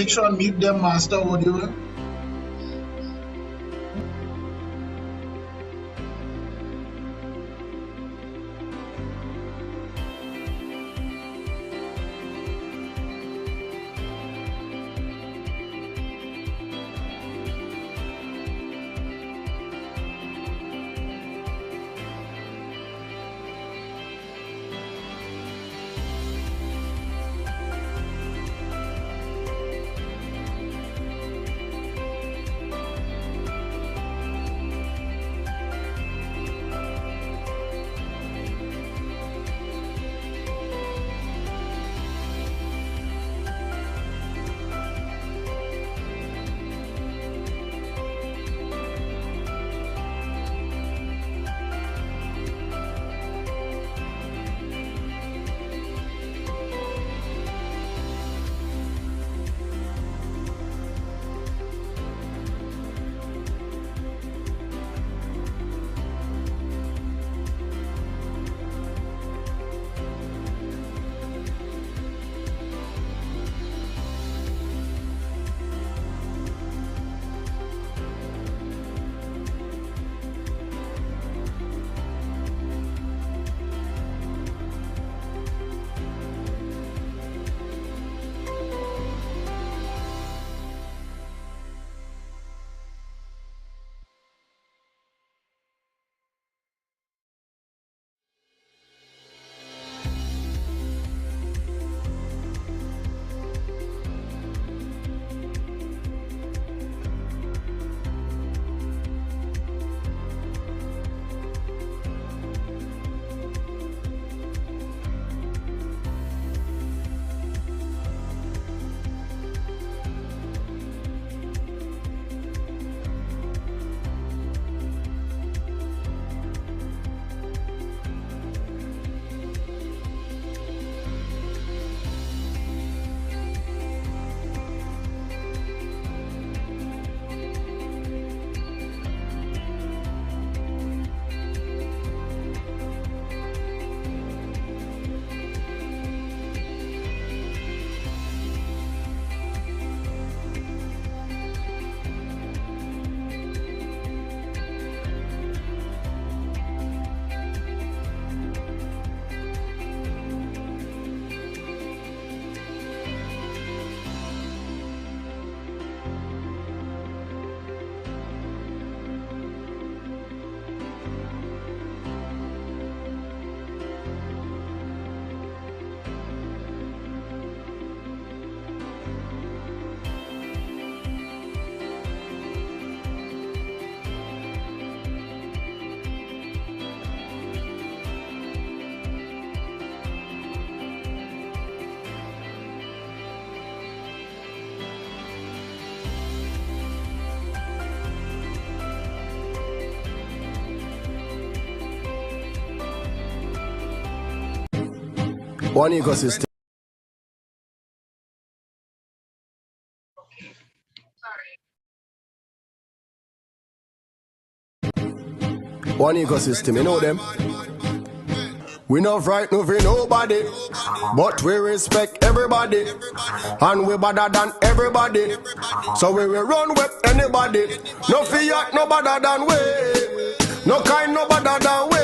make sure and mute them, Master Audio. One ecosystem. One ecosystem, you know them. We not frightened for nobody, but we respect everybody, and we better than everybody. So we will run with anybody. No fear, no better than we. No kind, no better than we.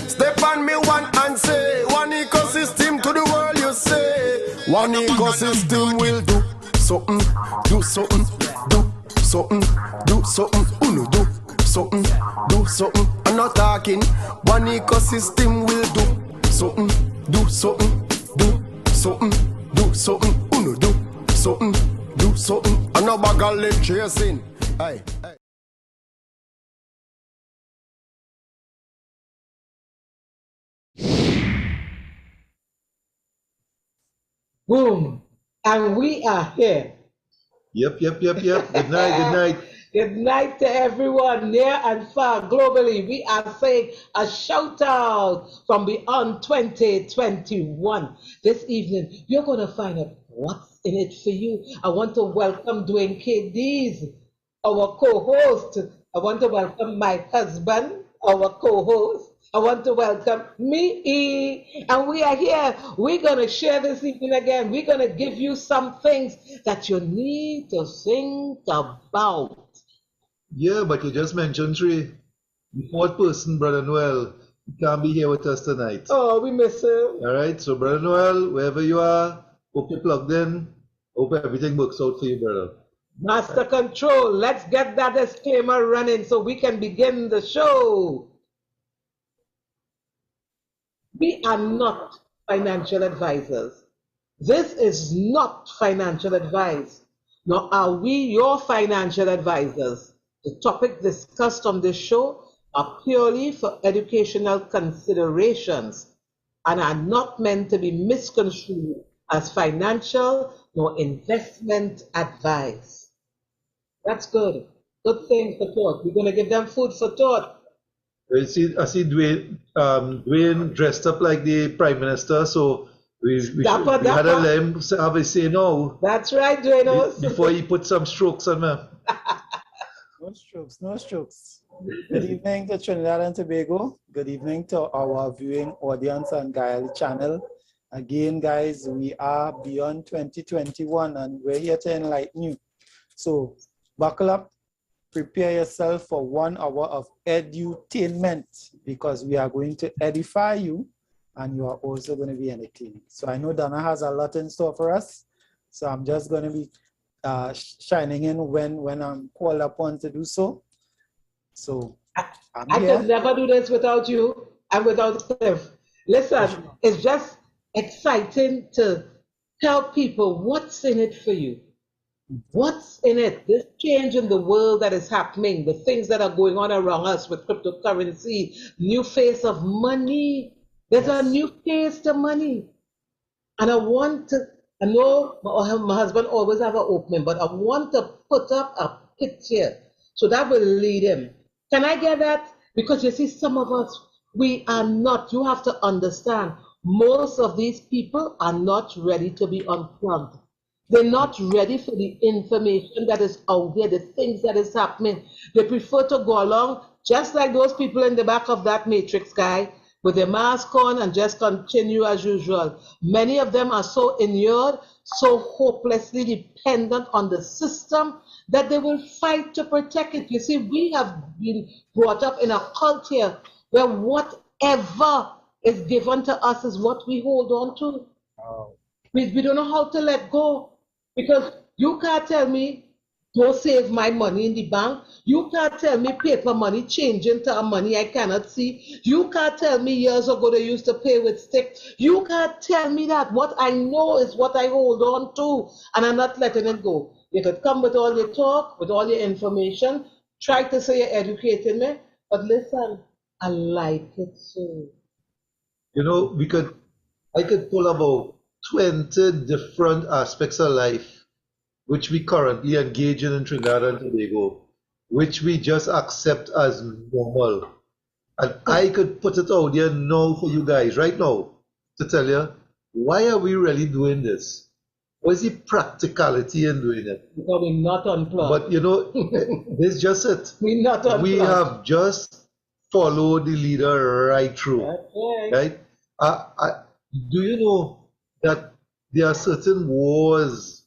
Step on me one and say, one ecosystem to the world you say. One ecosystem will do something, do something, do something, do something, uno do something, do something. I'm not talking. One ecosystem will do something, do something, do something, do something, uno do something, do something. I'm not bag of lip chasing. Hey, hey. Boom. And we are here. Yep. Good night. Good night to everyone near and far globally. We are saying a shout out from beyond 2021. This evening, you're going to find out what's in it for you. I want to welcome Dwayne KDs, our co-host. I want to welcome my husband, our co-host. I want to welcome me, and we are here. We're going to share this evening again. We're going to give you some things that you need to think about. Yeah, but you just mentioned three. The fourth person, Brother Noel, he can't be here with us tonight. Oh, we miss him. All right, so Brother Noel, wherever you are, hope you're plugged in. Hope everything works out for you, brother. Master Control, let's get that disclaimer running so we can begin the show. We are not financial advisors. This is not financial advice, nor are we your financial advisors. The topics discussed on this show are purely for educational considerations and are not meant to be misconstrued as financial nor investment advice. That's good. Good thing for thought. We're going to give them food for thought. I see Dwayne dressed up like the Prime Minister, so we had to let him have a say now. That's right, Dwayne. Before he put some strokes on me. No strokes, no strokes. Good evening to Trinidad and Tobago. Good evening to our viewing audience on Gael channel. Again, guys, we are beyond 2021 and we're here to enlighten you. So buckle up, prepare yourself for 1 hour of edutainment because we are going to edify you and you are also going to be entertained. So I know Donna has a lot in store for us. So I'm just going to be shining in when I'm called upon to do so. So I could never do this without you and without Cliff. Listen, it's just exciting to tell people what's in it for you. What's in it? This change in the world that is happening, the things that are going on around us with cryptocurrency, new face of money. There's a new face to money. And I know my husband always have an opening, but I want to put up a picture so that will lead him. Can I get that? Because you see, some of us, we are not. You have to understand, most of these people are not ready to be on front. They're not ready for the information that is out there, the things that is happening. They prefer to go along just like those people in the back of that Matrix guy with their mask on and just continue as usual. Many of them are so inured, so hopelessly dependent on the system that they will fight to protect it. You see, we have been brought up in a culture where whatever is given to us is what we hold on to. Oh. We don't know how to let go. Because you can't tell me, go save my money in the bank. You can't tell me paper money changing to a money I cannot see. You can't tell me years ago they used to pay with stick. You can't tell me that. What I know is what I hold on to, and I'm not letting it go. You could come with all your talk, with all your information, try to say you're educating me, but listen, I like it so. You know, I could pull about 20 different aspects of life which we currently engage in Trinidad and Tobago, which we just accept as normal. And I could put it out there now for you guys right now to tell you, why are we really doing this? What is the practicality in doing it? Because we're not unplugged. But you know, it's just it. We're not unplugged. We have just followed the leader right through. Right? Do you know that there are certain wars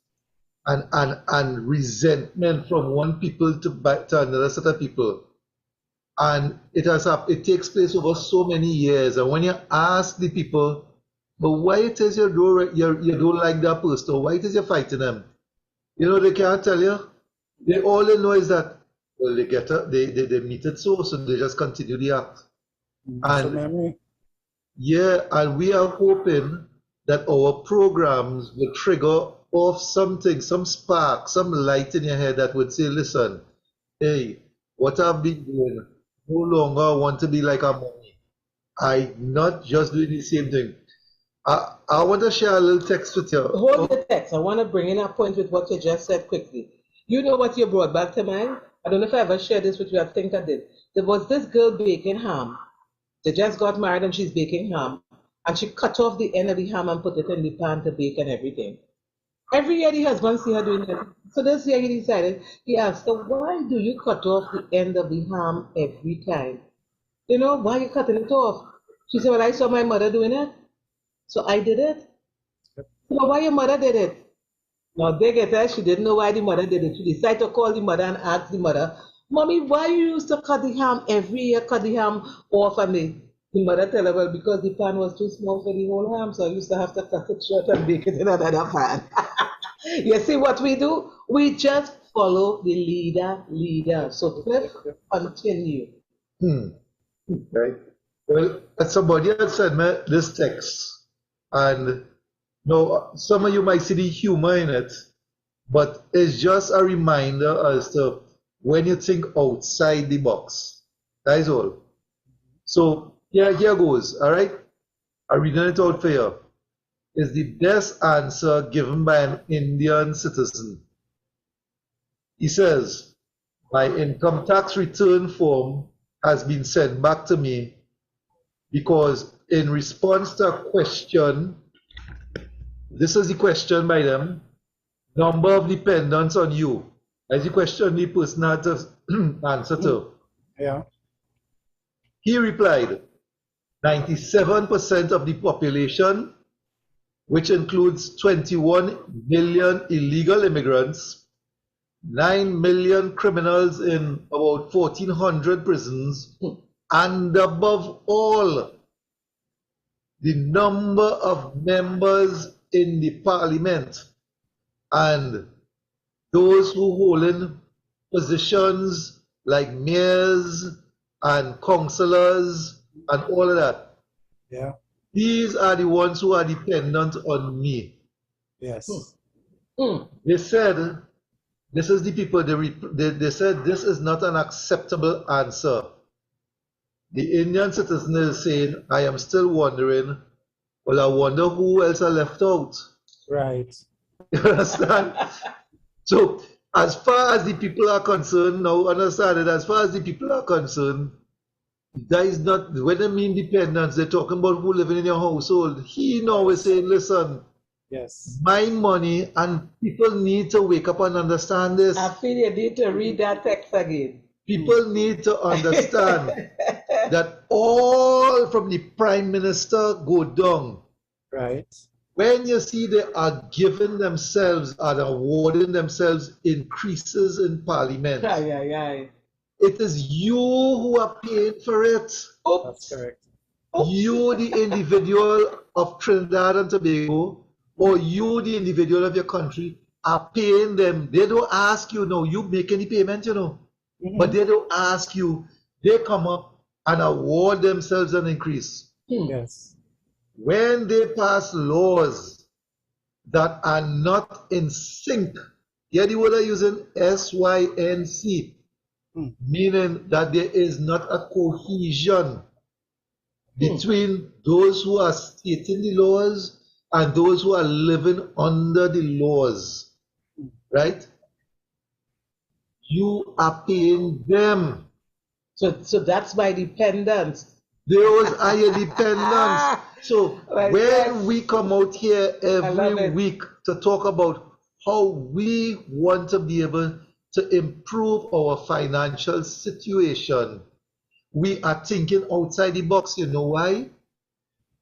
and resentment from one people to another set of people, and it takes place over so many years. And when you ask the people, but why it is you don't like that person, or why it is you're fighting them, you know, they can't tell you. All they know is that, well, they meet it so they just continue the act. And yeah, and we are hoping that our programs will trigger off something, some spark, some light in your head that would say, listen, hey, what I've been doing, no longer want to be like a mommy. I'm not just doing the same thing. I want to share a little text with you. Hold the text. I want to bring in a point with what you just said quickly. You know what you brought back to mind? I don't know if I ever shared this with you. I think I did. There was this girl baking ham. They just got married and she's baking ham. And she cut off the end of the ham and put it in the pan to bake and everything. Every year the husband see her doing that. So this year he decided, he asked her, why do you cut off the end of the ham every time? You know, why are you cutting it off? She said, well, I saw my mother doing it, so I did it. So why your mother did it? Now they get her, she didn't know why the mother did it. She decided to call the mother and ask the mother, Mommy, why you used to cut the ham every year, cut the ham off of me? The mother tell her, well, because the pan was too small for the whole ham, so I used to have to cut it short and bake it in another pan. You see what we do? We just follow the leader. So Cliff, continue. Right. Well, somebody had sent me this text, and no, some of you might see the humor in it, but it's just a reminder as to when you think outside the box. That is all. So here goes, all right? I'm reading it out for you. Is the best answer given by an Indian citizen. He says, my income tax return form has been sent back to me because in response to a question, this is the question by them, number of dependents on you. That's the question the person had to answer to. Yeah. He replied, 97% of the population, which includes 21 million illegal immigrants, 9 million criminals in about 1,400 prisons, and above all, the number of members in the parliament and those who hold in positions like mayors and councillors and all of that. Yeah. These are the ones who are dependent on me. Yes. They said, this is the people, they said this is not an acceptable answer. The Indian citizen is saying, I am still wondering, well, I wonder who else are left out. Right. You understand? So, as far as the people are concerned, now understand it, as far as the people are concerned, that is not, when they mean dependence, they're talking about who living in your household. He now is saying, listen, yes, my money, and people need to wake up and understand this. I feel you need to read that text again. People need to understand that all from the Prime Minister go down. Right. When you see they are giving themselves and awarding themselves increases in Parliament, it is you who are paying for it. That's correct. You, the individual of Trinidad and Tobago, or you, the individual of your country, are paying them. They don't ask you, no, you make any payment, you know. But they don't ask you. They come up and award themselves an increase. Yes. When they pass laws that are not in sync, here the word I'm using, SYNC, meaning that there is not a cohesion between those who are stating the laws and those who are living under the laws, right? You are paying them. So that's my dependence. Those are your dependents. So when we come out here every week to talk about how we want to be able to improve our financial situation, we are thinking outside the box. You know why?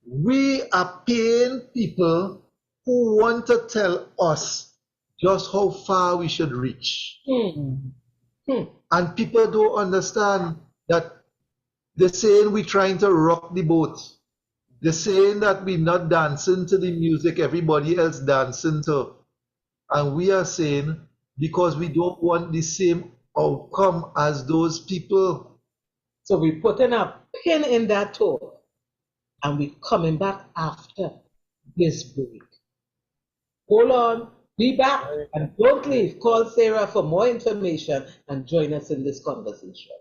We are paying people who want to tell us just how far we should reach. And people don't understand that they're saying we're trying to rock the boat. They're saying that we're not dancing to the music everybody else dancing to. And we are saying because we don't want the same outcome as those people. So we're putting a pin in that toe and we're coming back after this break. Hold on, be back and don't leave. Call Sarah for more information and join us in this conversation.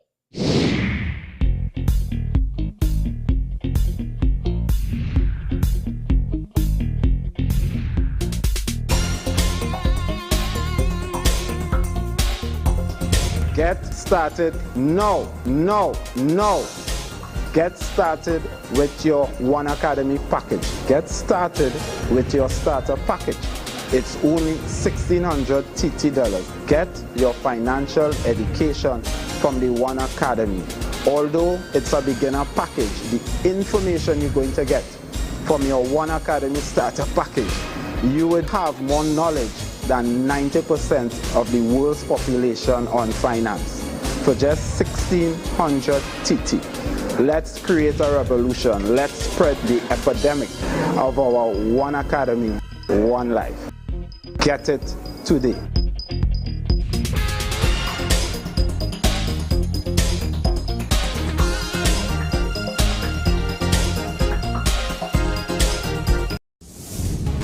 Get started now. Get started with your One Academy package. Get started with your starter package. It's only $1,600 TT. Get your financial education from the One Academy. Although it's a beginner package, the information you're going to get from your One Academy starter package, you would have more knowledge than 90% of the world's population on finance for just $1,600 TT. Let's create a revolution. Let's spread the epidemic of our One Academy, One Life. Get it today.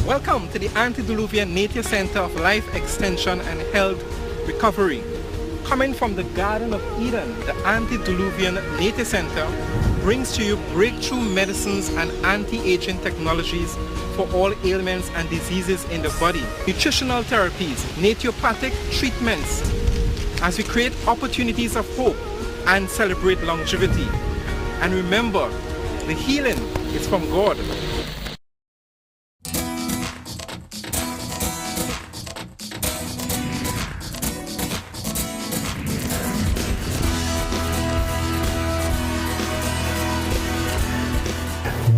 Welcome to the Antediluvian Nature Center of Life Extension and Health Recovery. Coming from the Garden of Eden, the Antediluvian Nature Center brings to you breakthrough medicines and anti-aging technologies for all ailments and diseases in the body, nutritional therapies, naturopathic treatments, as we create opportunities of hope and celebrate longevity. And remember, the healing is from God.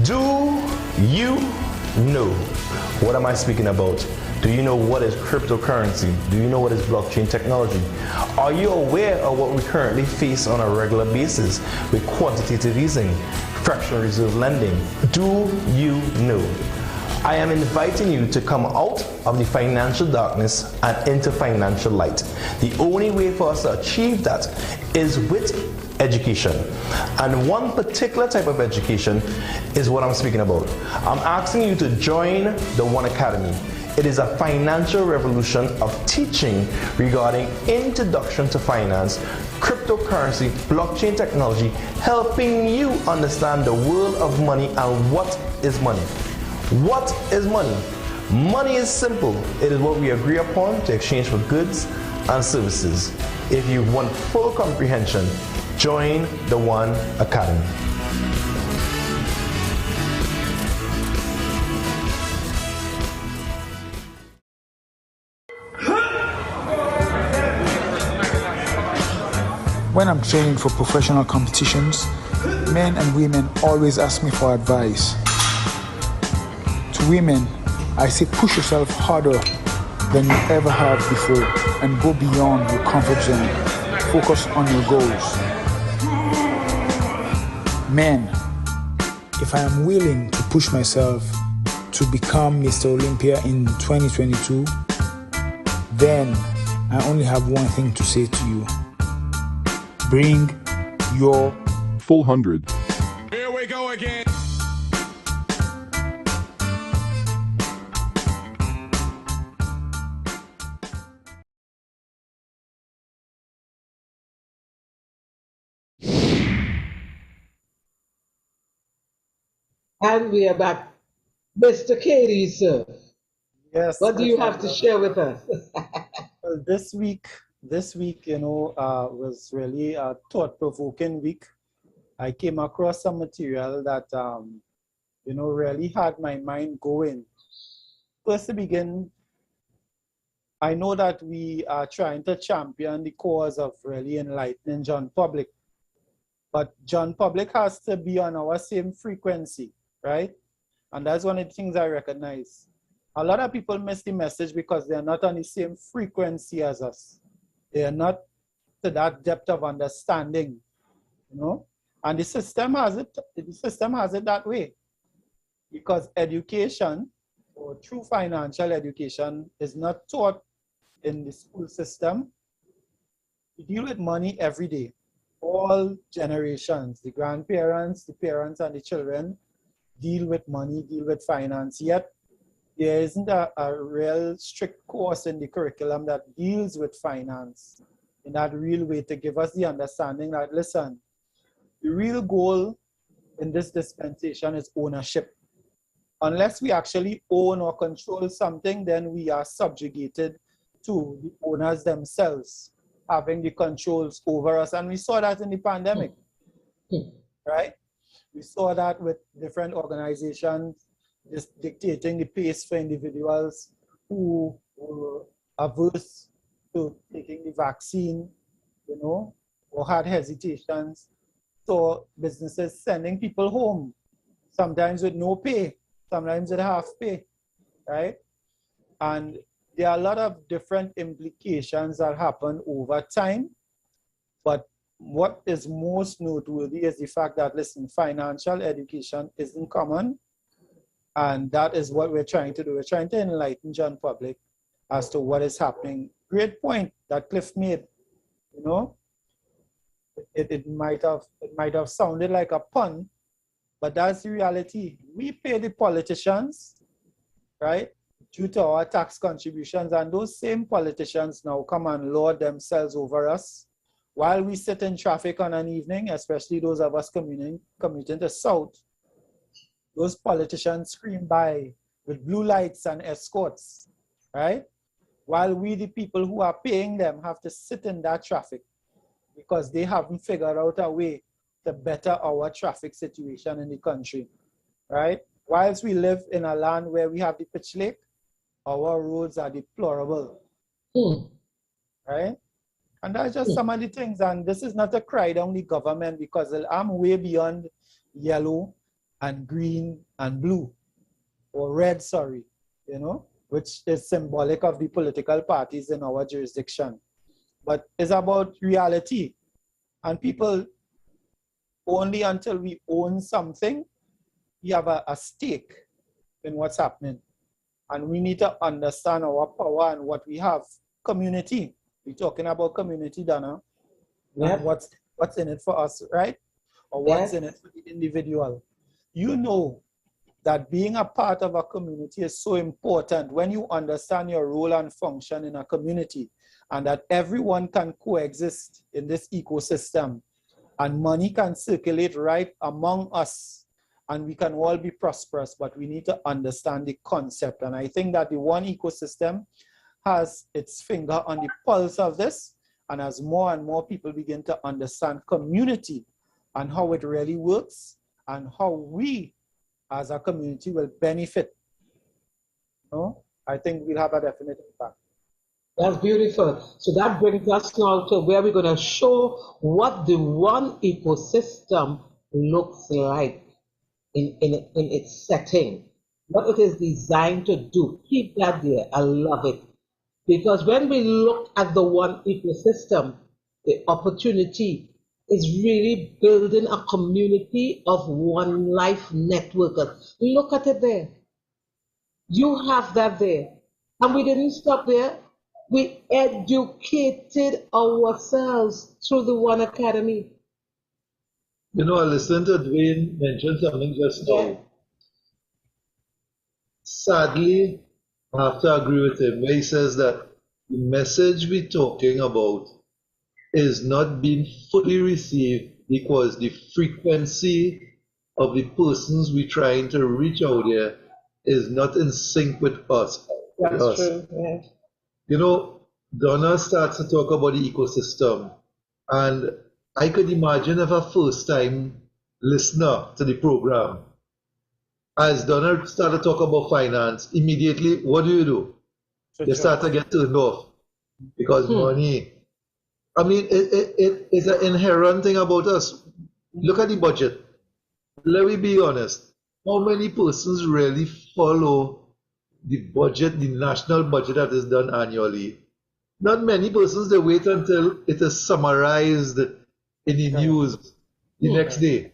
Do you know? What am I speaking about? Do you know what is cryptocurrency? Do you know what is blockchain technology? Are you aware of what we currently face on a regular basis with quantitative easing, fractional reserve lending? Do you know? I am inviting you to come out of the financial darkness and into financial light. The only way for us to achieve that is with education. And one particular type of education is what I'm speaking about. I'm asking you to join the One Academy. It is a financial revolution of teaching regarding introduction to finance, cryptocurrency, blockchain technology, helping you understand the world of money and what is money. What is money? Money is simple. It is what we agree upon to exchange for goods and services. If you want full comprehension, join the One Academy. When I'm training for professional competitions, men and women always ask me for advice. To women, I say push yourself harder than you ever have before and go beyond your comfort zone. Focus on your goals. Men, if I am willing to push myself to become Mr. Olympia in 2022, then I only have one thing to say to you. Bring your full 100. Here we go again. And we are back. Mr. Katie, sir. Yes. What do you have to share with us? Well, this week, was really a thought-provoking week. I came across some material that, really had my mind going. First to begin, I know that we are trying to champion the cause of really enlightening John Public. But John Public has to be on our same frequency, right? And that's one of the things I recognize. A lot of people miss the message because they're not on the same frequency as us. They are not to that depth of understanding, And the system has it that way. Because education, or true financial education, is not taught in the school system. We deal with money every day. All generations, the grandparents, the parents, and the children deal with money, deal with finance. Yet, there isn't a real strict course in the curriculum that deals with finance in that real way to give us the understanding that, listen, the real goal in this dispensation is ownership. Unless we actually own or control something, then we are subjugated to the owners themselves having the controls over us. And we saw that in the pandemic, right? We saw that with different organizations just dictating the pace for individuals who were averse to taking the vaccine, you know, or had hesitations. So businesses sending people home, sometimes with no pay, sometimes with half pay, right? And there are a lot of different implications that happen over time. But what is most noteworthy is the fact that, listen, financial education isn't common. And that is what we're trying to do. We're trying to enlighten John public as to what is happening. Great point that Cliff made, you know. It might have sounded like a pun, but that's the reality. We pay the politicians, right, due to our tax contributions, and those same politicians now come and lord themselves over us while we sit in traffic on an evening, especially those of us commuting to South. Those politicians scream by with blue lights and escorts, right? While we, the people who are paying them, have to sit in that traffic because they haven't figured out a way to better our traffic situation in the country, right? Whilst we live in a land where we have the pitch lake, our roads are deplorable, right? And that's just some of the things. And this is not a cry down the government, because I'm way beyond yellow and green and blue, or red, sorry, you know, which is symbolic of the political parties in our jurisdiction. But it's about reality. And people, only until we own something, we have a stake in what's happening. And we need to understand our power and what we have. Community. We're talking about community, Donna. Yep. And what's in it for us, right? Or what's in it for the individual. You know that being a part of a community is so important when you understand your role and function in a community, and that everyone can coexist in this ecosystem, and money can circulate right among us, and we can all be prosperous, but we need to understand the concept. And I think that the One Ecosystem has its finger on the pulse of this, and as more and more people begin to understand community and how it really works, and how we as a community will benefit, you know, I think we'll have a definite impact. That's beautiful. So that brings us now to where we're going to show what the One Ecosystem looks like in its setting, what it is designed to do. Keep that there. I love it. Because when we look at the One Ecosystem, the opportunity is really building a community of one life networkers. Look at it there. You have that there. And we didn't stop there. We educated ourselves through the One Academy. You know, I listened to Dwayne mention something just now. Yeah. Sadly, I have to agree with him where he says that the message we're talking about is not being fully received because the frequency of the persons we're trying to reach out there is not in sync with us. That's true. Yeah. You know, Donna starts to talk about the ecosystem, and I could imagine if a first-time listener to the program, as Donna started to talk about finance, immediately, what do? You start to get turned off because money. I mean, it is an inherent thing about us. Look at the budget. Let me be honest. How many persons really follow the budget, the national budget that is done annually? Not many persons. They wait until it is summarized in the news the next day.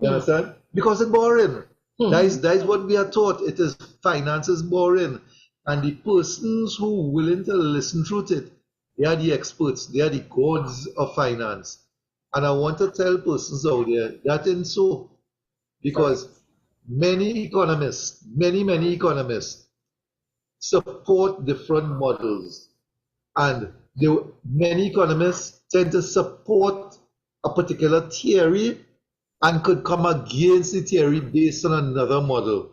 You understand? Because it's boring. That is what we are taught. It is finance is boring. And the persons who are willing to listen through it, they are the experts. They are the gods of finance. And I want to tell persons out there that ain't so. Because many economists, many economists support different models. And many economists tend to support a particular theory and could come against the theory based on another model.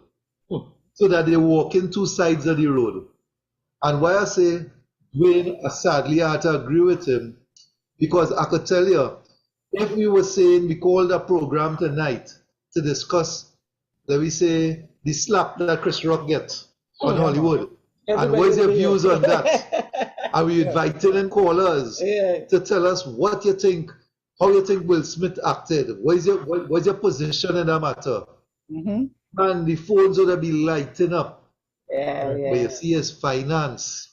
So that they walk in two sides of the road. And why I say, Dwayne, sadly I have to agree with him, because I could tell you, if we were saying we called a program tonight to discuss, let me say, the slap that Chris Rock gets on Hollywood, And what is your will be views here. on that? Are we inviting in callers to tell us what you think, how you think Will Smith acted? What's your position in that matter? And the phones would be lighting up. Yeah, But you yeah. see, it's finance.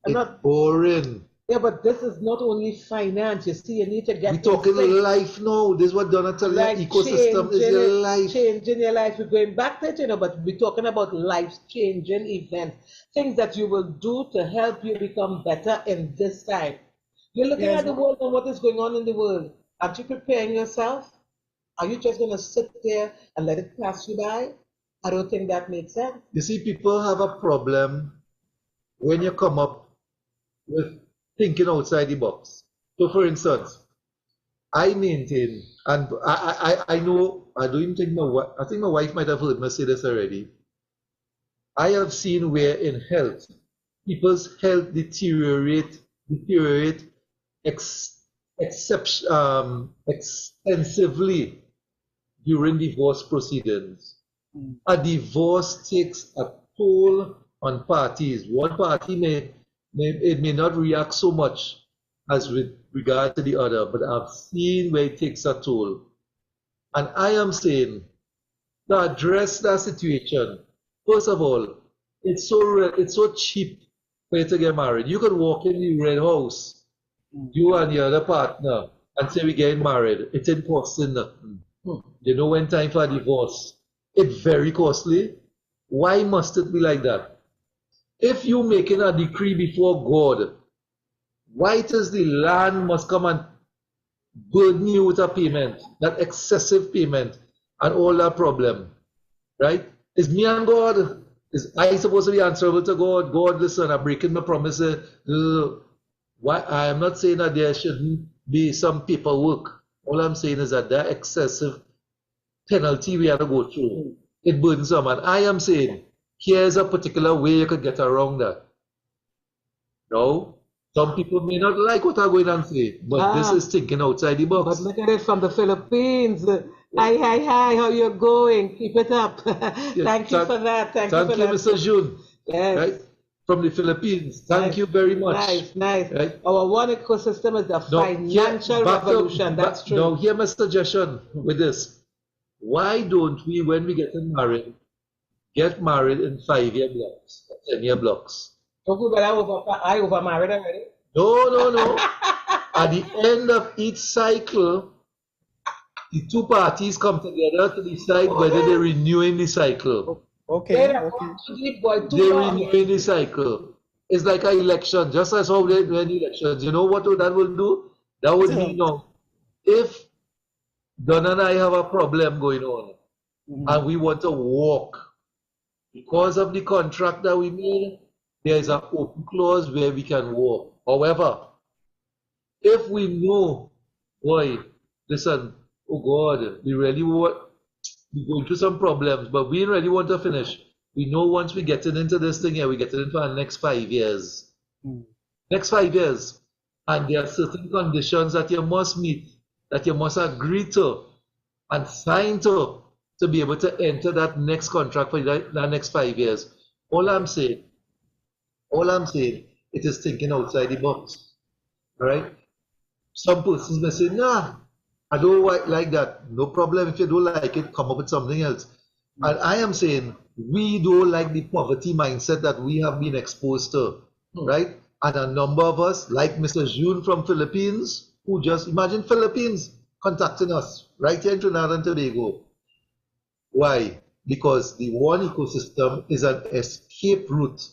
I'm It's not, boring. yeah, but this is not only finance. You see, you need to We're get in talking sync. life now. This is what Donna tell you. Like Ecosystem is your life. changing your life. We're going back to it, but we're talking about life-changing events, things that you will do to help you become better in this time. You're looking Yes. at the world and what is going on in the world. Aren't you preparing yourself? Are you just going to sit there and let it pass you by? I don't think that makes sense. You see, people have a problem when you come up with thinking outside the box. So, for instance, I maintain, and I know, I don't even think I think my wife might have heard me say this already. I have seen where in health, people's health deteriorate extensively during divorce proceedings. A divorce takes a toll on parties. One party may not react so much as with regard to the other, but I've seen where it takes a toll. And I am saying, to address that situation, first of all, it's so cheap for you to get married. You can walk in the red house, you and your other partner, and say we're getting married. It ain't costing nothing. You know when time for a divorce, it's very costly. Why must it be like that? If you're making a decree before God, why does the land must come and burden you with a payment, that excessive payment, and all that problem, right? Is me and God, is I supposed to be answerable to God? God, listen, I'm breaking my promises. Why? I am not saying that there shouldn't be some paperwork. All I'm saying is that excessive penalty we have to go through, it burdens them. And I am saying, here's a particular way you could get around that. No? Some people may not like what I'm going to say, but this is thinking outside the box. But look at it from the Philippines. Hi, how you going? Keep it up. Thank you for that. Thank you for that. Mr. June. Yes. Right? From the Philippines. Thank you very much. Nice. Right? Our one ecosystem is the financial revolution. That's true. Now, hear my suggestion with this. Why don't we, when we get married in 5-year blocks, 10-year blocks? I over married already. No. At the end of each cycle, the two parties come together to decide whether they're renewing the cycle. Okay. They're renewing the cycle. It's like an election, just as how they win elections. You know what that will do? That would mean if Don and I have a problem going on and we want to walk because of the contract that we made, there's an open clause where we can walk. However, if we know, boy, listen, oh God, we're going through some problems, but we really want to finish. We know once we get into this thing here, we get into our next 5 years. Next 5 years. And there are certain conditions that you must meet, that you must agree to and sign to be able to enter that next contract for that next 5 years. All I'm saying, it is thinking outside the box. All right? Some persons may say, nah, I don't like that. No problem. If you don't like it, come up with something else. And I am saying, we don't like the poverty mindset that we have been exposed to, right? And a number of us, like Mr. June from Philippines, who just, imagine Philippines contacting us right here in Trinidad and Tobago. Why? Because the one ecosystem is an escape route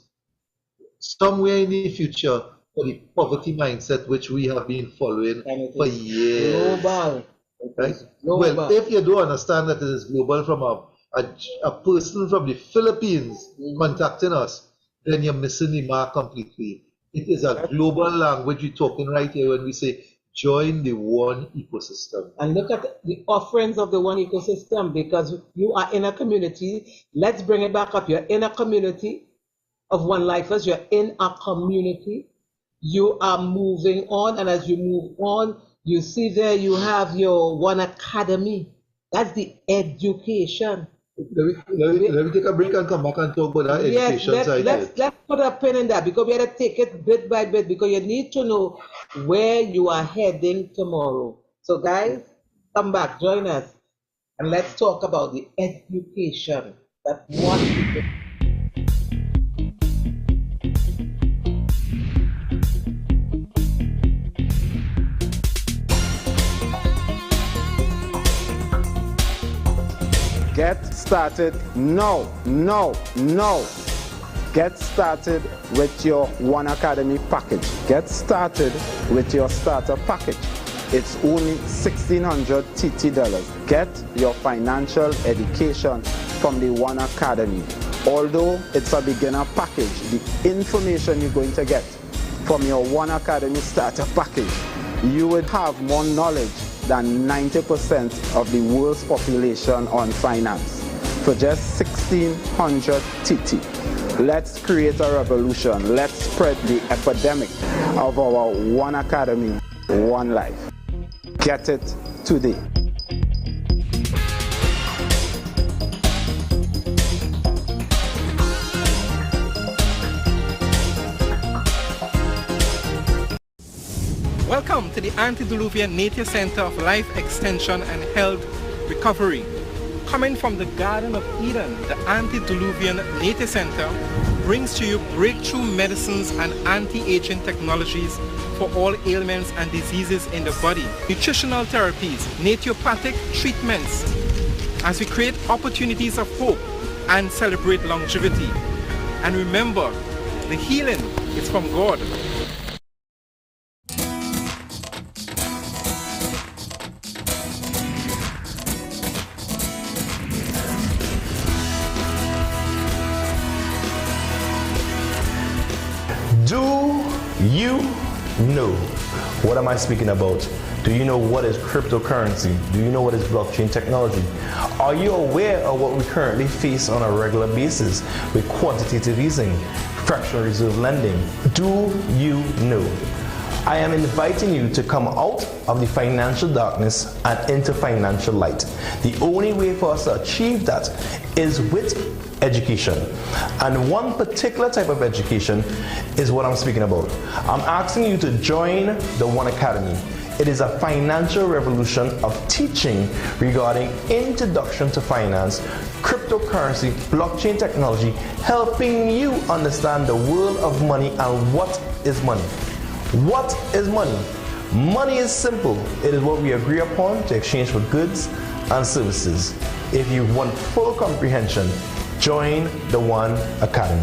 somewhere in the future for the poverty mindset which we have been following for years. Global. Right? Well, if you don't understand that it is global from a person from the Philippines contacting us, then you're missing the mark completely. It is a global language we're talking right here when we say join the one ecosystem. And look at the offerings of the one ecosystem, because you are in a community. Let's bring it back up. You're in a community of one lifers. You're in a community. You are moving on, and as you move on, you see there you have your one academy. That's the education. Let me take a break and come back and talk about that Yes, education side to it. let's put a pin in that because we got to take it bit by bit because you need to know where you are heading tomorrow. So guys, come back, join us, and let's talk about the education that what people. Get started now, now, now. Get started with your One Academy package. Get started with your starter package. It's only $1,600 TT. Get your financial education from the One Academy. Although it's a beginner package, the information you're going to get from your One Academy starter package, you would have more knowledge than 90% of the world's population on finance for just $1,600 TT. Let's create a revolution. Let's spread the epidemic of our One Academy, One Life. Get it today. Welcome to the Antediluvian Nature Center of Life Extension and Health Recovery. Coming from the Garden of Eden, the Antediluvian Nature Center brings to you breakthrough medicines and anti-aging technologies for all ailments and diseases in the body, nutritional therapies, naturopathic treatments, as we create opportunities of hope and celebrate longevity. And remember, the healing is from God. Do you know what am I speaking about? Do you know what is cryptocurrency? Do you know what is blockchain technology? Are you aware of what we currently face on a regular basis with quantitative easing, fractional reserve lending? Do you know? I am inviting you to come out of the financial darkness and into financial light. The only way for us to achieve that is with education. And one particular type of education is what I'm speaking about. I'm asking you to join the One Academy. It is a financial revolution of teaching regarding introduction to finance, cryptocurrency, blockchain technology, helping you understand the world of money and what is money. What is money? Money is simple. It is what we agree upon to exchange for goods and services. If you want full comprehension, join the One Academy.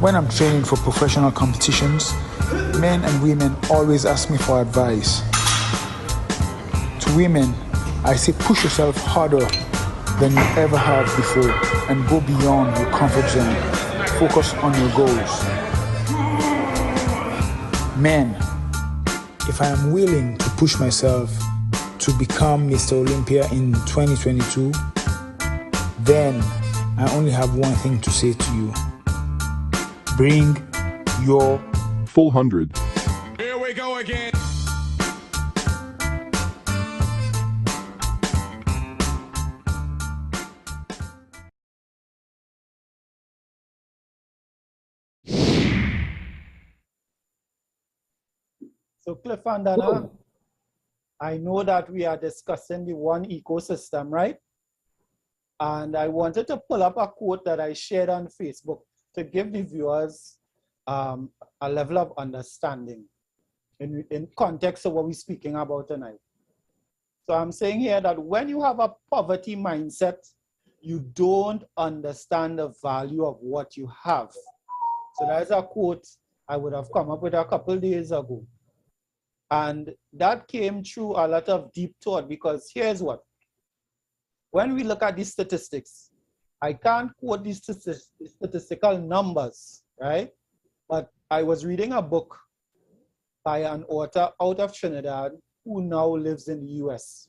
When I'm training for professional competitions, men and women always ask me for advice. To women, I say push yourself harder than you ever have before and go beyond your comfort zone. Focus on your goals. Men, if I am willing to push myself to become Mr. Olympia in 2022, then I only have one thing to say to you. Bring your full 100. Here we go again. So Cliff and Dana, I know that we are discussing the one ecosystem, right? And I wanted to pull up a quote that I shared on Facebook to give the viewers a level of understanding in context of what we're speaking about tonight. So I'm saying here that when you have a poverty mindset, you don't understand the value of what you have. So that's a quote I would have come up with a couple days ago. And that came through a lot of deep thought, because here's what. When we look at these statistics, I can't quote these statistical numbers, right? But I was reading a book by an author out of Trinidad who now lives in the US.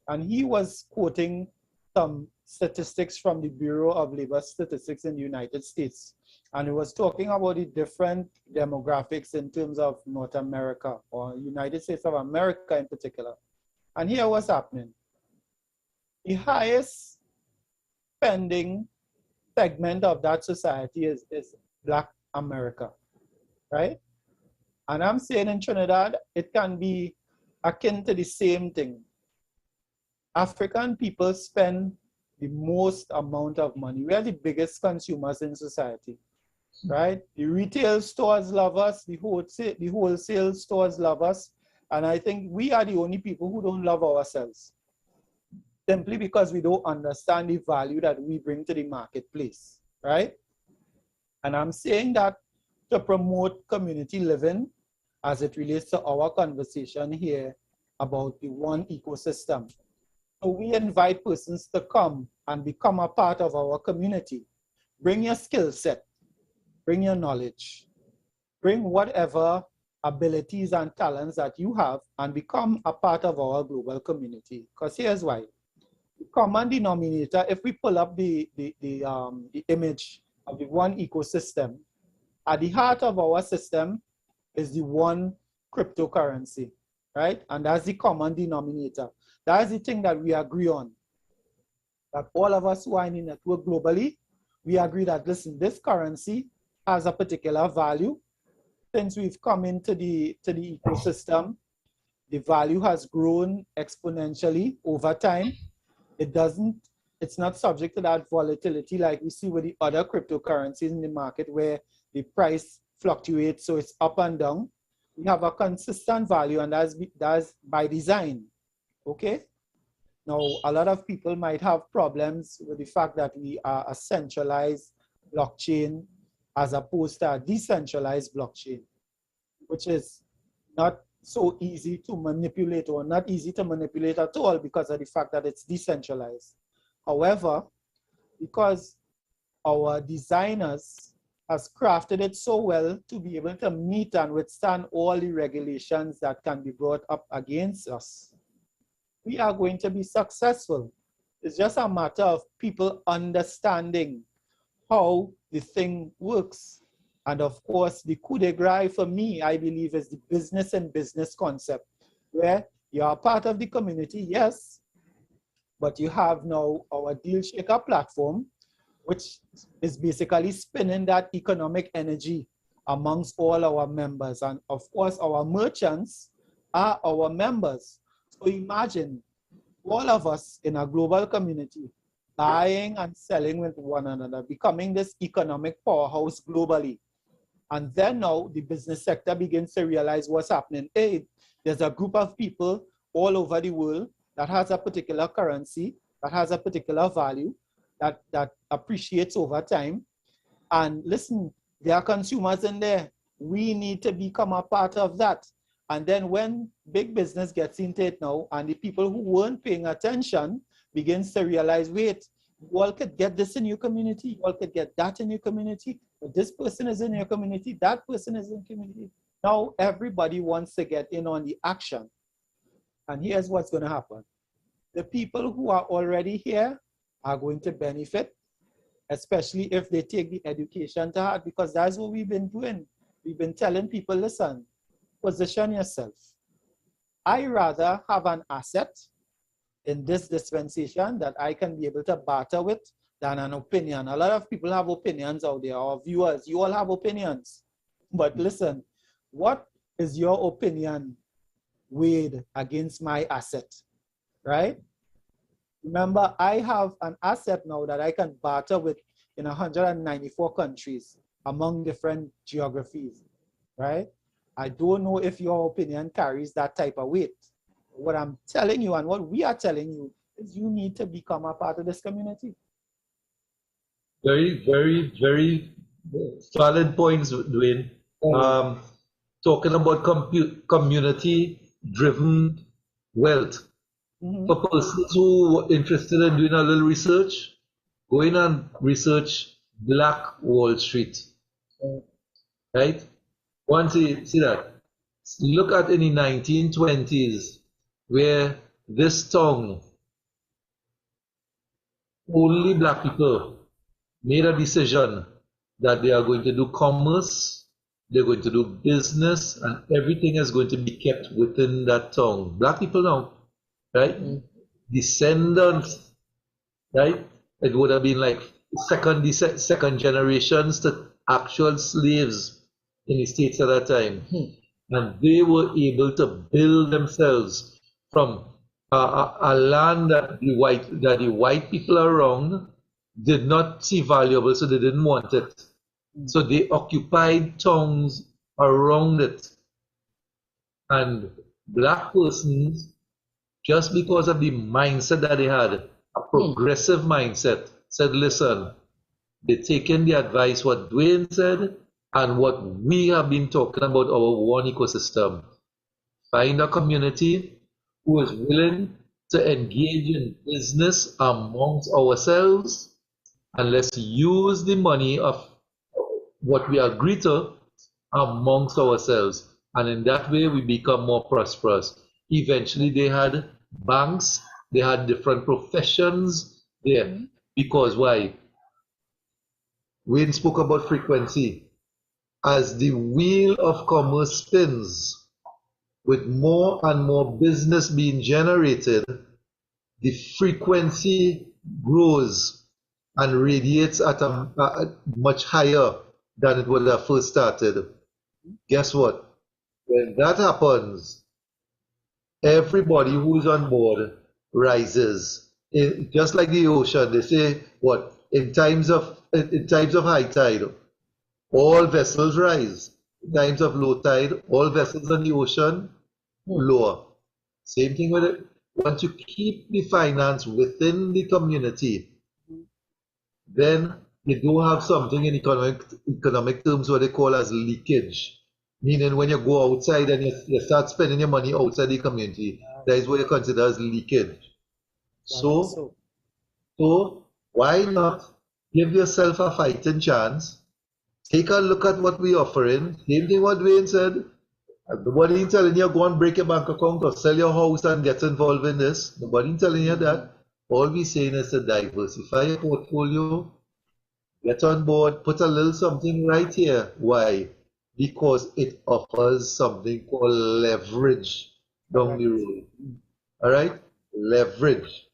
And he was quoting some statistics from the Bureau of Labor Statistics in the United States. And it was talking about the different demographics in terms of North America, or United States of America in particular. And here what's happening. The highest spending segment of that society is Black America, right? And I'm saying in Trinidad, it can be akin to the same thing. African people spend the most amount of money. We are the biggest consumers in society, right? The retail stores love us, the wholesale stores love us, and I think we are the only people who don't love ourselves, simply because we don't understand the value that we bring to the marketplace, right? And I'm saying that to promote community living as it relates to our conversation here about the one ecosystem. So we invite persons to come and become a part of our community. Bring your skill set, bring your knowledge, bring whatever abilities and talents that you have and become a part of our global community. Because here's why. The common denominator, if we pull up the image of the one ecosystem, at the heart of our system is the one cryptocurrency, right? And that's the common denominator. That's the thing that we agree on. That all of us who are in the network globally, we agree that, listen, this currency has a particular value. Since we've come into the ecosystem, the value has grown exponentially over time. It's not subject to that volatility like we see with the other cryptocurrencies in the market where the price fluctuates, so it's up and down. We have a consistent value, and that's by design, okay? Now, a lot of people might have problems with the fact that we are a centralized blockchain as opposed to a decentralized blockchain, which is not so easy to manipulate, or not easy to manipulate at all because of the fact that it's decentralized. However, because our designers has crafted it so well to be able to meet and withstand all the regulations that can be brought up against us, we are going to be successful. It's just a matter of people understanding how the thing works. And of course, the coup de grace for me, I believe, is the business and business concept, where you are part of the community, yes, but you have now our Deal Shaker platform, which is basically spinning that economic energy amongst all our members. And of course, our merchants are our members. So imagine all of us in a global community buying and selling with one another, becoming this economic powerhouse globally. And then now the business sector begins to realize what's happening. Hey, there's a group of people all over the world that has a particular currency, that has a particular value, that appreciates over time. And listen, there are consumers in there. We need to become a part of that. And then when big business gets into it now, and the people who weren't paying attention begins to realize, wait, you all could get this in your community, you all could get that in your community, but this person is in your community, that person is in your community. Now everybody wants to get in on the action. And here's what's going to happen. The people who are already here are going to benefit, especially if they take the education to heart, because that's what we've been doing. We've been telling people, listen, position yourself. I rather have an asset in this dispensation that I can be able to barter with than an opinion. A lot of people have opinions out there, our viewers, you all have opinions. But listen, what is your opinion weighed against my asset, right? Remember, I have an asset now that I can barter with in 194 countries among different geographies, right? I don't know if your opinion carries that type of weight. What I'm telling you and what we are telling you is you need to become a part of this community. Very, very, very valid points, Dwayne. Talking about community-driven wealth. For persons who are interested in doing a little research, go in and research Black Wall Street. Right? Once you see that, look at in the 1920s where this tongue only black people made a decision that they are going to do commerce, they're going to do business, and everything is going to be kept within that tongue. Black people now, right? Descendants, right? It would have been like second generations to actual slaves in the States at that time. And they were able to build themselves from a land that the white people around did not see valuable, so they didn't want it. So they occupied towns around it. And black persons, just because of the mindset that they had, a progressive mindset, said, listen, they're taking the advice, what Dwayne said, and what we have been talking about, our one ecosystem. Find a community who is willing to engage in business amongst ourselves, and let's use the money of what we agree to amongst ourselves. And in that way, we become more prosperous. Eventually, they had banks, they had different professions there. Because why? Wayne spoke about frequency. As the wheel of commerce spins, with more and more business being generated, the frequency grows and radiates at a much higher than it would have first started. Guess what? When that happens, everybody who's on board rises. Just like the ocean, they say what? In times of high tide, all vessels rise. In times of low tide, all vessels on the ocean lower. Same thing with it. Once you keep the finance within the community, then you don't have something in economic terms what they call as leakage. Meaning when you go outside and you start spending your money outside the community, that is what you consider as leakage. So why not give yourself a fighting chance? Take a look at what we're offering. Same thing what Dwayne said. Nobody ain't telling you go and break your bank account or sell your house and get involved in this. Nobody ain't telling you that. All we're saying is to diversify your portfolio, get on board, put a little something right here. Why? Because it offers something called leverage down the road. All right? Leverage.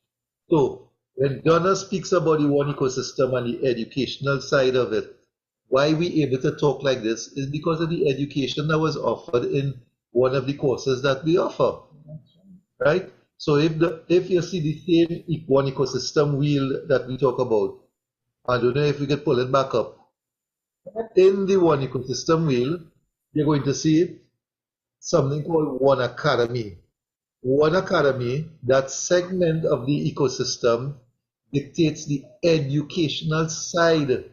So when Donna speaks about the one ecosystem and the educational side of it, why we able to talk like this is because of the education that was offered in one of the courses that we offer, right? So if you see the same one ecosystem wheel that we talk about, I don't know if we can pull it back up. In the one ecosystem wheel, you're going to see something called One Academy. One Academy, that segment of the ecosystem, dictates the educational side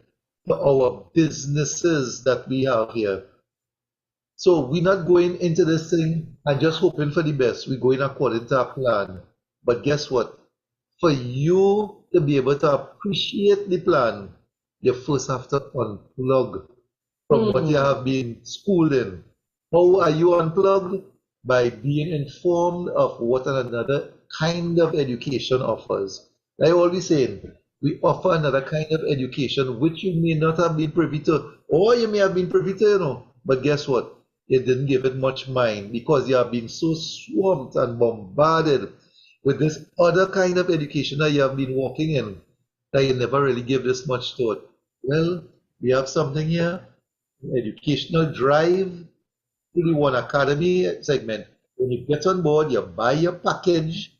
to our businesses that we have here. So we're not going into this thing and just hoping for the best. We're going according to our plan. But guess what? For you to be able to appreciate the plan, you first have to unplug from what you have been schooled in. How are you unplugged? By being informed of what another kind of education offers. I always say, we offer another kind of education which you may not have been privy to, or you may have been privy to, you know. But guess what? You didn't give it much mind because you have been so swamped and bombarded with this other kind of education that you have been walking in that you never really give this much thought. Well, we have something here, educational drive to the One Academy segment. When you get on board, you buy your package,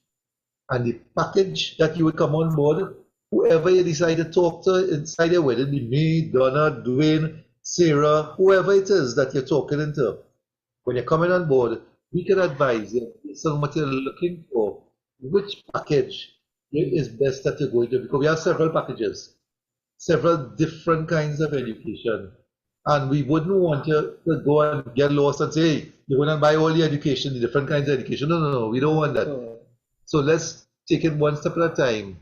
and the package that you will come on board, whoever you decide to talk to inside there, whether it be me, Donna, Dwayne, Sarah, whoever it is that you're talking into, when you're coming on board, we can advise you based on what you're looking for, which package is best that you're going to, because we have several packages, several different kinds of education. And we wouldn't want you to go and get lost and say, hey, you're going to buy all the education, the different kinds of education. No, we don't want that. So let's take it one step at a time,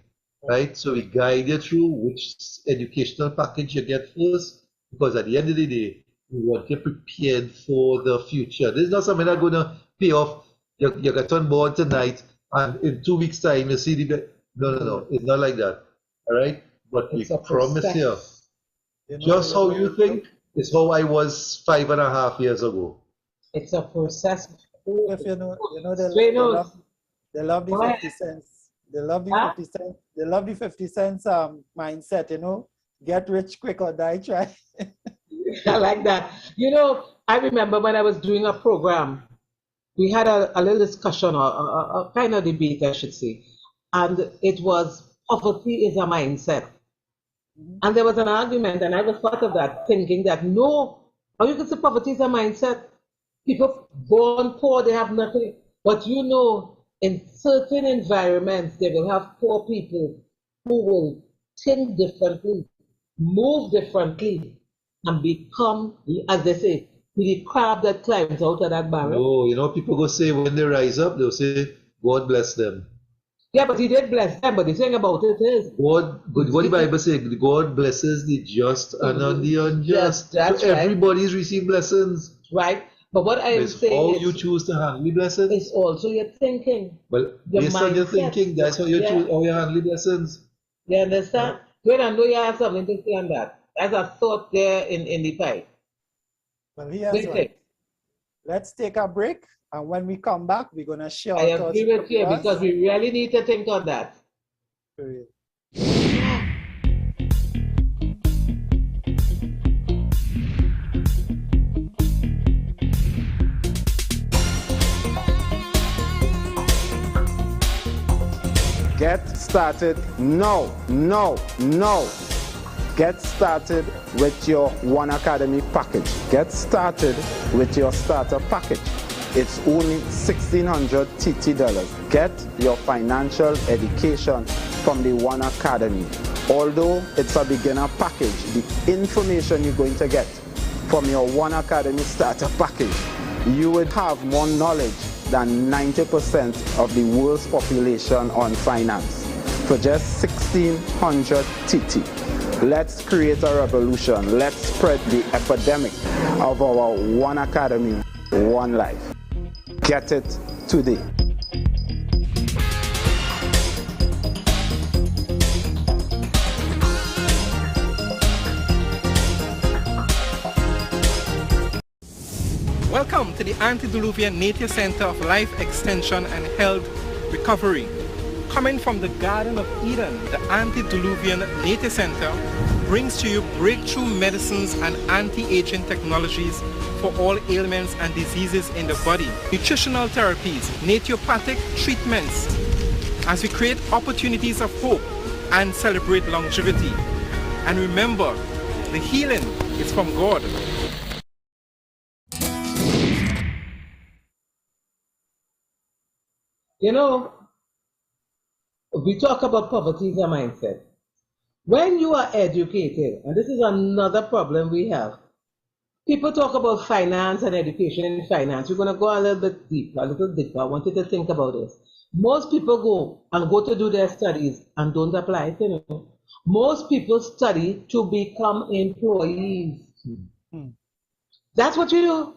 right? So we guide you through which educational package you get first, because at the end of the day, we want you prepared for the future. This is not something that's going to pay off. You get on board tonight, and in 2 weeks' time, you see the... No. It's not like that. all right? But we It's a promise process. here, You know, just how you think is how I was 5.5 years ago. It's a process. if you know, Straight nose. they love the Go ahead. 50 cents. They love the Huh? 50 cents. They love the 50 cents mindset, you know. Get rich quick or die try. I like that. You know, I remember when I was doing a program, we had a little discussion or a kind of debate, I should say. And it was poverty is a mindset. And there was an argument, and I was part of that, thinking that no, how you can say poverty is a mindset. People born poor, they have nothing. But you know, in certain environments, they will have poor people who will think differently, move differently, and become, as they say, the crab that climbs out of that barrel. No, you know, people go say when they rise up, they'll say, God bless them. Yeah, but he did bless them. But the thing about it is, God, what the Bible says, God blesses the just and on the unjust. That's So right. everybody's received blessings. Right? But what I am It's saying how is, you choose to handle the blessings. it's also your thinking. Well, Your based on your mindset. thinking, that's how you Yeah. choose how you handle the blessings. You understand? When I know you have something to say on that. As a thought there in the pipe. Well, What do here's you one. think? Let's take a break, and when we come back, we're gonna share I our thoughts agree with you us. because we really need to think on that. Period. Get started now. Get started with your One Academy package. Get started with your starter package. It's only $1,600 TT. Get your financial education from the One Academy. Although it's a beginner package, the information you're going to get from your One Academy starter package, you would have more knowledge than 90% of the world's population on finance for just $1,600 TT. Let's create a revolution. Let's spread the epidemic of our One Academy, One Life. Get it today. Welcome to the Antediluvian Nature Center of Life Extension and Health Recovery. Coming from the Garden of Eden, the Antediluvian Nature Center brings to you breakthrough medicines and anti-aging technologies for all ailments and diseases in the body, nutritional therapies, naturopathic treatments, as we create opportunities of hope and celebrate longevity. And remember, the healing is from God. You know, we talk about poverty as a mindset. When you are educated, and this is another problem we have, people talk about finance and education in finance. We're going to go a little bit deeper, a little deeper. I want you to think about this. Most people go to do their studies and don't apply it, you know. Most people study to become employees. That's what you do.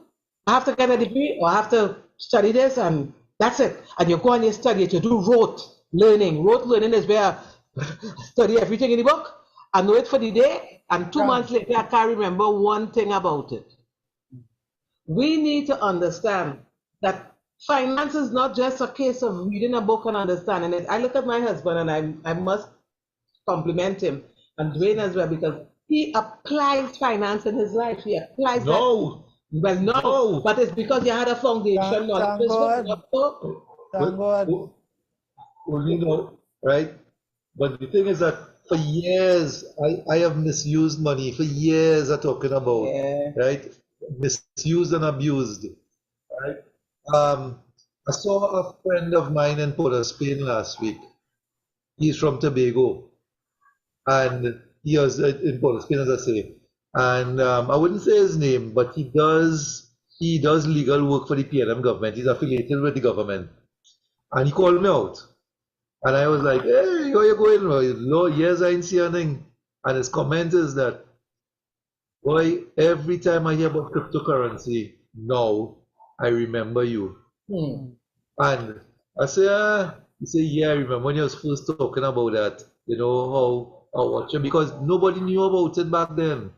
I have to get a degree or I have to study this and that's it. And you go and you study it. You do rote learning. Rote learning is where I study everything in the book. I know it for the day and 2 months later I can't remember one thing about it. We need to understand that finance is not just a case of reading a book and understanding it. I look at my husband and I must compliment him and Dwayne as well because he applies finance in his life. He applies No. Well, no, but it's because you had a foundation knowledge. Thank God. Thank God. Well, you know, right? But the thing is that for years, I have misused money. For years, I'm talking about, right? Misused and abused, right? I saw a friend of mine in Port of Spain last week. He's from Tobago, and he was in Port of Spain, as I say. And I wouldn't say his name, but he does legal work for the PNM government. He's affiliated with the government. And he called me out. And I was like, hey, where you going? Well, years I ain't see anything. And his comment is that, boy, every time I hear about cryptocurrency, now I remember you. And I say, he said, yeah, I remember when you was first talking about that, you know, how or what, because nobody knew about it back then,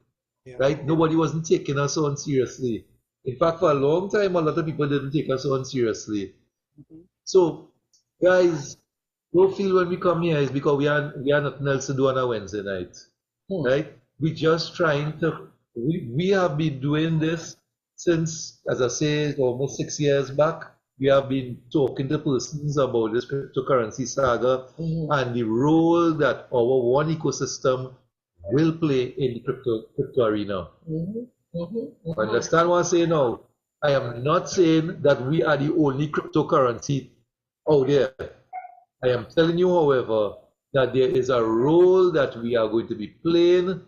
Yeah. right? Nobody wasn't taking us on seriously. In fact, for a long time, a lot of people didn't take us on seriously. So, guys, don't feel when we come here is because we are nothing else to do on a Wednesday night, right? We just trying to. We have been doing this since, as I say, almost 6 years back. We have been talking to persons about this cryptocurrency saga and the role that our one ecosystem will play in the crypto arena. Understand what I'm saying now? I am not saying that we are the only cryptocurrency out there. I am telling you, however, that there is a role that we are going to be playing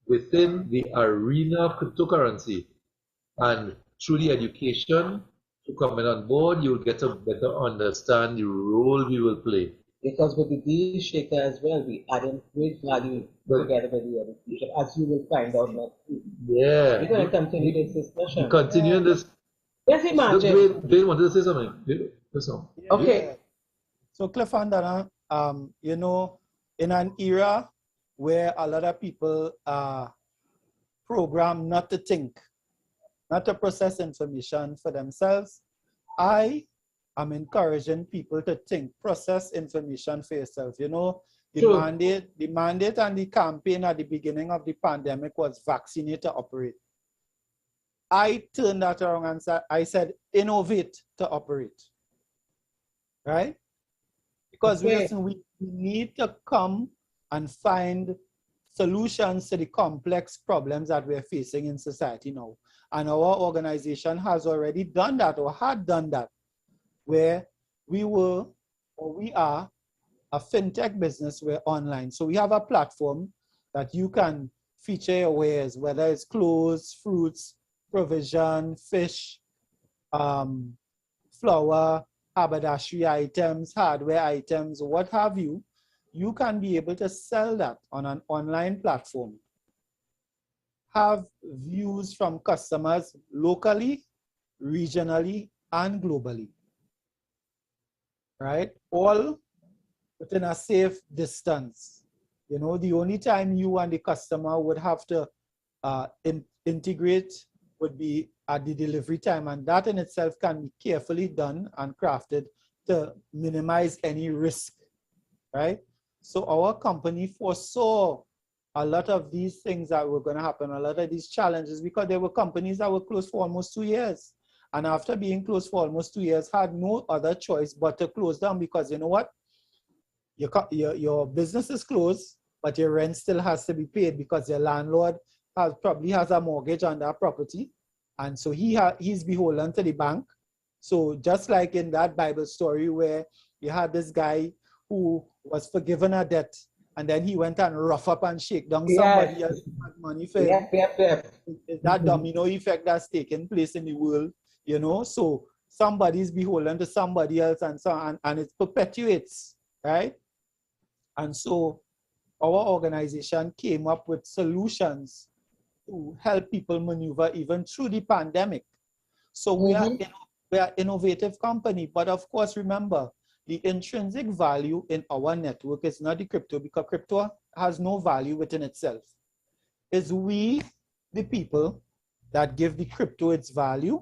within the arena of cryptocurrency. And through the education, to coming on board, you'll get to better understand the role we will play. Because with the deal shaker as well, we added great value together with the education, as you will find out next week. Yeah. We're going to continue this discussion. Continuing this. Yes, imagine. Dwayne wanted to say something. Okay. So Cliff and Dana, you know, in an era where a lot of people are programmed not to think, not to process information for themselves, I am encouraging people to think, process information for yourself. You know, the mandate and the campaign at the beginning of the pandemic was vaccinate to operate. I turned that around and I said, innovate to operate, right? Because we need to come and find solutions to the complex problems that we're facing in society now. And our organization has already done that or had done that, where we were or we are a fintech business, we're online. So we have a platform that you can feature your wares, whether it's clothes, fruits, provision, fish, flour, haberdashery items, hardware items, what have you. You can be able to sell that on an online platform. Have views from customers locally, regionally, and globally, right? All within a safe distance. You know, the only time you and the customer would have to integrate would be at the delivery time, and that in itself can be carefully done and crafted to minimize any risk, right? So our company foresaw a lot of these things that were going to happen, a lot of these challenges, because there were companies that were closed for almost 2 years. And after being closed for almost 2 years, had no other choice but to close down, because you know what? Your business is closed, but your rent still has to be paid because your landlord probably has a mortgage on that property. And so he's beholden to the bank. So just like in that Bible story where you had this guy who was forgiven a debt, and then he went and rough up and shake down somebody else who had money for him. That domino effect that's taking place in the world, you know. So somebody's beholden to somebody else, and so on, and it perpetuates, right? And so our organization came up with solutions to help people maneuver even through the pandemic. So we are an innovative company, but of course, remember, the intrinsic value in our network is not the crypto, because crypto has no value within itself. It's we, the people, that give the crypto its value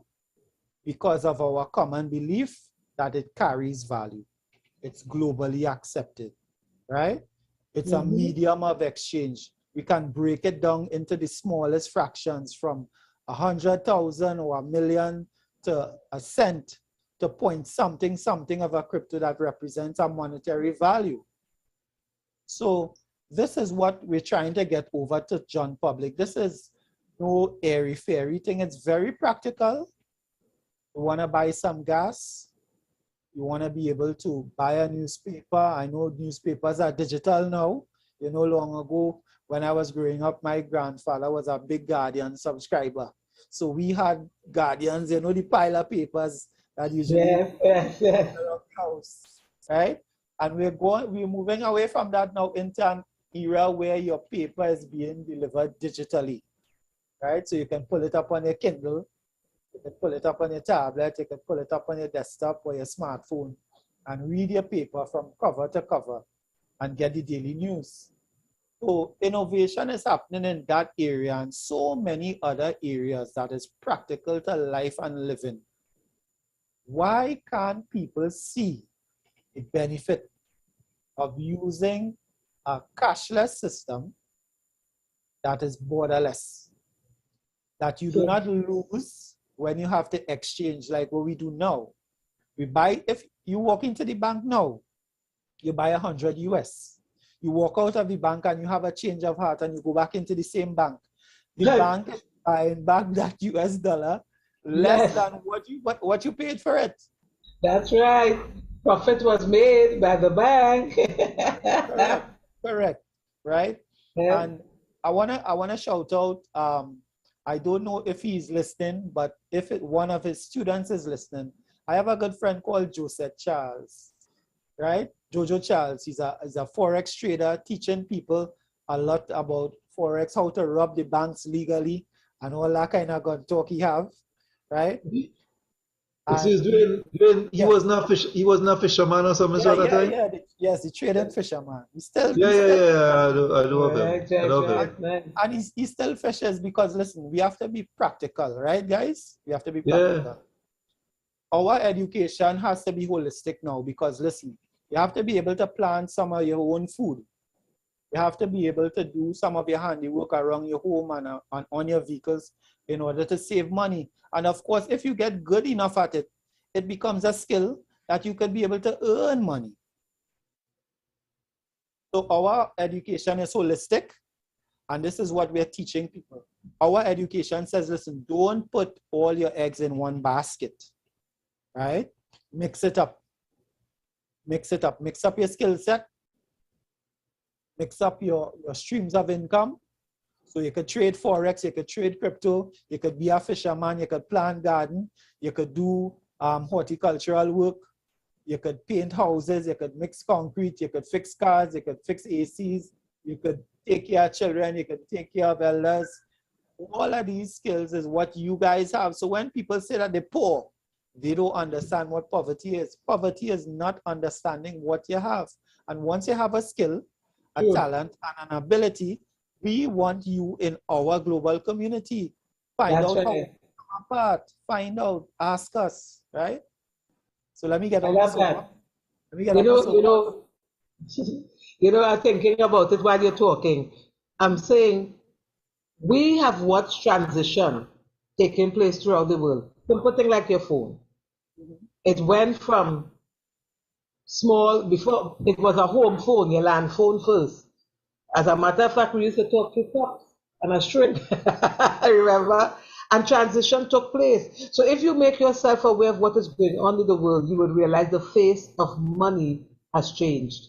because of our common belief that it carries value. It's globally accepted, right? It's a medium of exchange. We can break it down into the smallest fractions, from 100,000 or 1 million to a cent, to point something of a crypto that represents a monetary value. So this is what we're trying to get over to John public. This is no airy-fairy thing. It's very practical. You want to buy some gas. You want to be able to buy a newspaper. I know newspapers are digital now. You know, long ago, when I was growing up, my grandfather was a big Guardian subscriber. So we had Guardians, you know, the pile of papers that usually around the house, right? And we're moving away from that now into an era where your paper is being delivered digitally, right? So you can pull it up on your Kindle, you can pull it up on your tablet, you can pull it up on your desktop or your smartphone and read your paper from cover to cover and get the daily news. So innovation is happening in that area and so many other areas that is practical to life and living. Why can't people see the benefit of using a cashless system that is borderless, that you do not lose when you have to exchange like what we do now? We buy, if you walk into the bank now, you buy 100 US. You walk out of the bank and you have a change of heart and you go back into the same bank. The bank is buying back that US dollar less than what you paid for it. That's right. Profit was made by the bank. Correct. Right? Yeah. And I wanna shout out, I don't know if he's listening, but if one of his students is listening, I have a good friend called Joseph Charles, right? Jojo Charles, he's a Forex trader teaching people a lot about Forex, how to rob the banks legally and all that kind of gun talk he have, right? He wasn't a fisherman or something at that time? Yes, the trading fisherman. I love him. I love him. And he still fishes because, listen, we have to be practical, right, guys? We have to be practical. Yeah. Our education has to be holistic now because, listen, you have to be able to plant some of your own food. You have to be able to do some of your handiwork around your home and on your vehicles in order to save money. And of course, if you get good enough at it, it becomes a skill that you could be able to earn money. So our education is holistic, and this is what we're teaching people. Our education says, listen, don't put all your eggs in one basket, right? Mix it up. Mix it up. Mix up your skill set. Mix up your streams of income. So you could trade Forex, you could trade crypto, you could be a fisherman, you could plant garden, you could do horticultural work, you could paint houses, you could mix concrete, you could fix cars, you could fix ACs, you could take care of children, you could take care of elders. All of these skills is what you guys have. So when people say that they're poor, they don't understand what poverty is. Poverty is not understanding what you have. And once you have a skill, a talent, and an ability, we want you in our global community. Find out how to come apart. Find out. Ask us, right? So let me get on this one. I'm thinking about it while you're talking. I'm saying we have watched transition taking place throughout the world. Simple thing like your phone. It went from small, before it was a home phone, your land phone first. As a matter of fact, we used to talk to cups and a string, remember? And transition took place. So if you make yourself aware of what is going on in the world, you will realize the face of money has changed.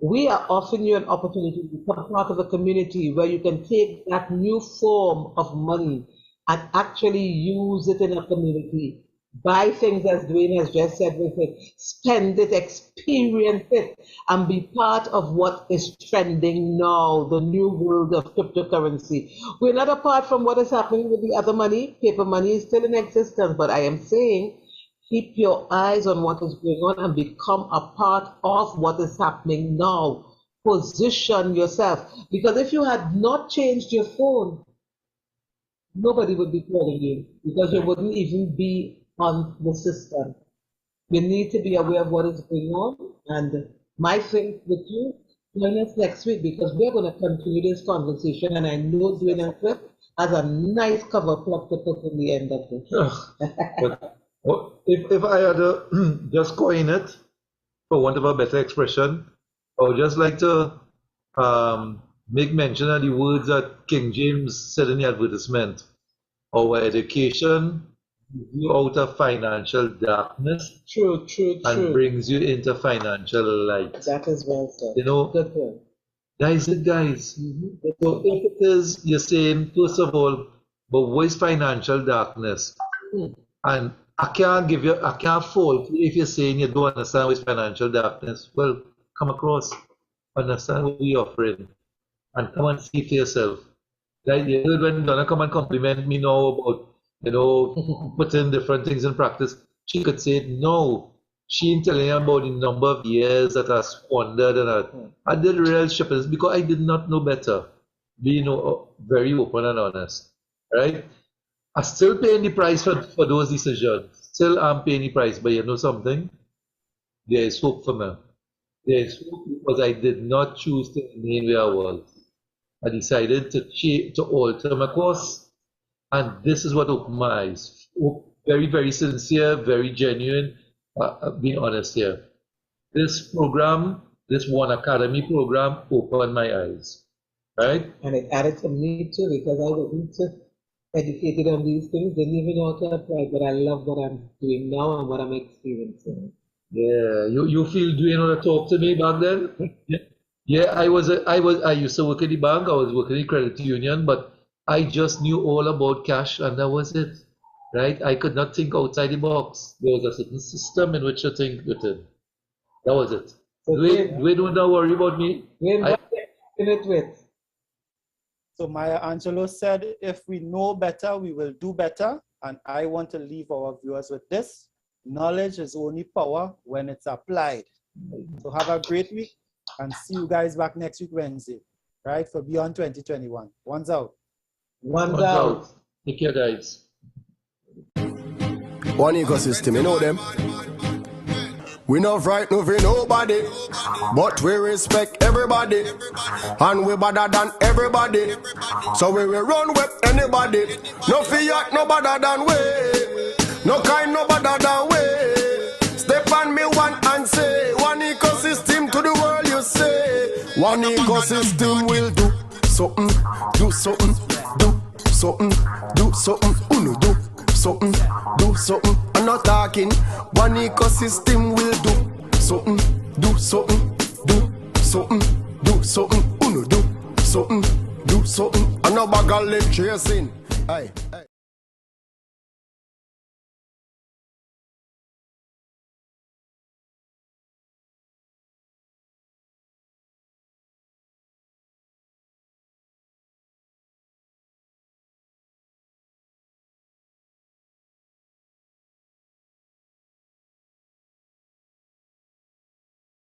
We are offering you an opportunity to become part of a community where you can take that new form of money and actually use it in a community. Buy things, as Dwayne has just said with it, spend it, experience it, and be part of what is trending now, the new world of cryptocurrency. We're not apart from what is happening with the other money. Paper money is still in existence, but I am saying keep your eyes on what is going on and become a part of what is happening now. Position yourself, because if you had not changed your phone, nobody would be calling you because you wouldn't even be on the system. You need to be aware of what is going on. And my thing with you, join us next week because we're going to continue this conversation. And I know Dwayne and Cliff has a nice cover plot to put in the end of this. But if I had to just coin it, for want of a better expression, I would just like to make mention of the words that King James said in the advertisement. Our education brings you out of financial darkness. True. And brings you into financial light. That is well said. You know, good point. Guys. So if it is, you're saying, first of all, but what is financial darkness? And I can't fault if you're saying you don't understand what is financial darkness. Well, come across, understand what we're offering, and come and see for yourself. Like you heard when Donna come and compliment me now about, putting different things in practice, she could say, no, she ain't telling you about the number of years that I squandered and that. I did real shipping because I did not know better. Being very open and honest, right? I still paying the price for those decisions. Still, I'm paying the price. But you know something? There is hope for me. There is hope because I did not choose to remain where I was. I decided to alter my course, and this is what opened my eyes. Very, very sincere, very genuine. Being honest here. This program, this One Academy program, opened my eyes. Right? And it added to me too, because I wasn't educated on these things, didn't even know how to apply, but I love what I'm doing now and what I'm experiencing. Yeah, you feel, do you know to talk to me back then? Yeah, I used to work in the bank, I was working in credit union, but I just knew all about cash and that was it. Right? I could not think outside the box. There was a certain system in which to think within. That was it. So we don't worry about me. So Maya Angelou said, if we know better, we will do better. And I want to leave our viewers with this. Knowledge is only power when it's applied. So have a great week and see you guys back next week, Wednesday, right? For Beyond 2021. One's out. One's out. Take care, guys. One ecosystem, you know them. We not frightened for nobody, but we respect everybody, and we better than everybody. So we will run with anybody. No fear, no better than we. No kind, no better than we. Step on me one and say, one ecosystem to the world you say. One ecosystem will do something, do something, do something, do something, uno do something, do something. I'm not talking. One ecosystem will do something, do something, do something, do something, uno do something, do something. I'm not bag of leg chasing. Aye.